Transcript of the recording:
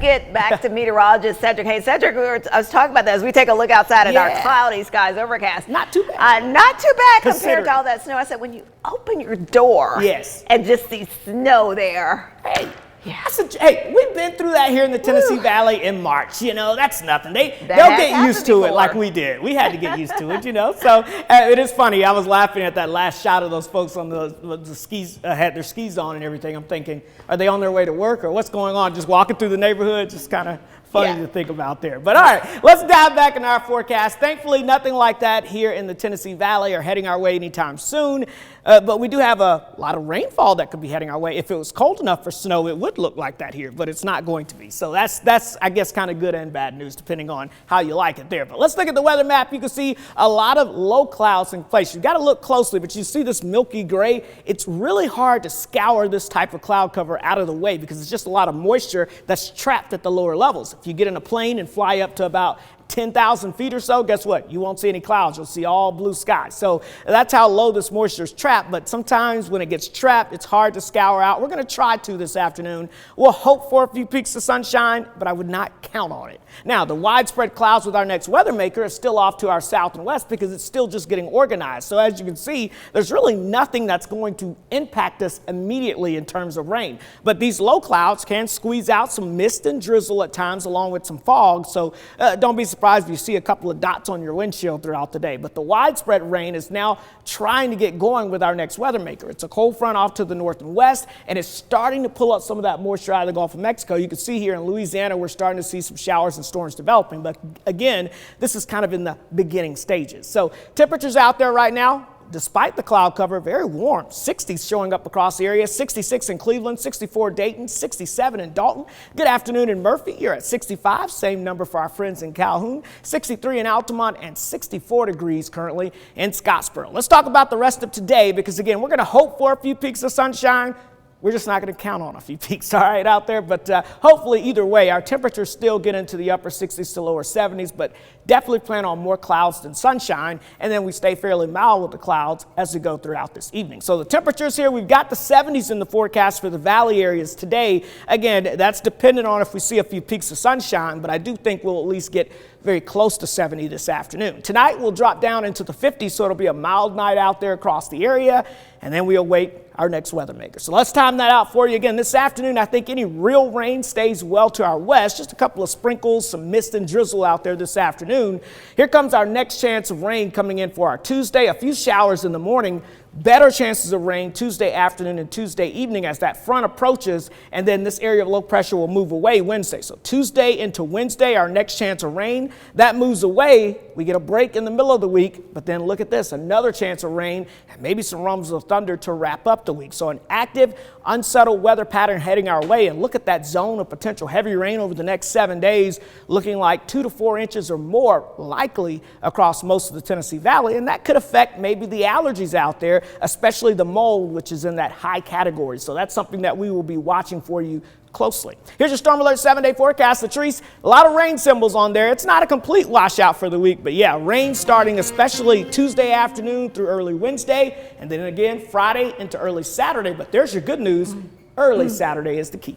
get back to meteorologist Cedric Haynes. Cedric, I was talking about that as we take a look outside at our cloudy skies, overcast. Not too bad. Not too bad compared to all that snow. I said, when you open your door and just see snow there. Hey, we've been through that here in the Tennessee Valley in March. You know, that's nothing. They'll get used to it like we did. We had to get used to it, you know. So it is funny. I was laughing at that last shot of those folks on the skis, had their skis on and everything. I'm thinking, are they on their way to work or what's going on? Just walking through the neighborhood, just kind of funny to think about there. But all right, let's dive back in our forecast. Thankfully, nothing like that here in the Tennessee Valley or heading our way anytime soon. But we do have a lot of rainfall that could be heading our way. If it was cold enough for snow, it would look like that here, but it's not going to be. So that's I guess, kind of good and bad news, depending on how you like it there. But let's look at the weather map. You can see a lot of low clouds in place. You've got to look closely, but you see this milky gray. It's really hard to scour this type of cloud cover out of the way because it's just a lot of moisture that's trapped at the lower levels. If you get in a plane and fly up to about 10,000 feet or so, guess what? You won't see any clouds. You'll see all blue skies. So that's how low this moisture is trapped. But sometimes when it gets trapped, it's hard to scour out. We're going to try to this afternoon. We'll hope for a few peaks of sunshine, but I would not count on it. Now, the widespread clouds with our next weather maker is still off to our south and west because it's still just getting organized. So as you can see, there's really nothing that's going to impact us immediately in terms of rain. But these low clouds can squeeze out some mist and drizzle at times along with some fog. So don't be surprised if you see a couple of dots on your windshield throughout the day. But the widespread rain is now trying to get going with our next weather maker. It's a cold front off to the north and west, and it's starting to pull up some of that moisture out of the Gulf of Mexico. You can see here in Louisiana, we're starting to see some showers and storms developing. But again, this is kind of in the beginning stages. So temperatures out there right now, despite the cloud cover, very warm. 60s showing up across the area. 66 in Cleveland, 64 Dayton, 67 in Dalton. Good afternoon in Murphy. You're at 65. Same number for our friends in Calhoun. 63 in Altamont and 64 degrees currently in Scottsboro. Let's talk about the rest of today because, again, we're going to hope for a few peaks of sunshine. We're just not going to count on a few peaks, all right, out there. But hopefully, either way, our temperatures still get into the upper 60s to lower 70s, but definitely plan on more clouds than sunshine. And then we stay fairly mild with the clouds as we go throughout this evening. So the temperatures here, we've got the 70s in the forecast for the valley areas today. Again, that's dependent on if we see a few peaks of sunshine, but I do think we'll at least get very close to 70 this afternoon. Tonight, we'll drop down into the 50s, so it'll be a mild night out there across the area, and then we await our next weather maker. So let's time that out for you. Again, this afternoon, I think any real rain stays well to our west. Just a couple of sprinkles, some mist and drizzle out there this afternoon. Here comes our next chance of rain coming in for our Tuesday. A few showers in the morning. Better chances of rain Tuesday afternoon and Tuesday evening as that front approaches, and then this area of low pressure will move away Wednesday. So Tuesday into Wednesday, our next chance of rain. That moves away. We get a break in the middle of the week, but then look at this, another chance of rain and maybe some rumbles of thunder to wrap up the week. So an active, unsettled weather pattern heading our way, and look at that zone of potential heavy rain over the next 7 days, looking like 2 to 4 inches or more likely across most of the Tennessee Valley, and that could affect maybe the allergies out there, especially the mold, which is in that high category. So that's something that we will be watching for you closely. Here's your Storm Alert 7-day forecast. Latrice, a lot of rain symbols on there. It's not a complete washout for the week, but yeah, rain starting especially Tuesday afternoon through early Wednesday, and then again Friday into early Saturday. But there's your good news. Early Saturday is the key.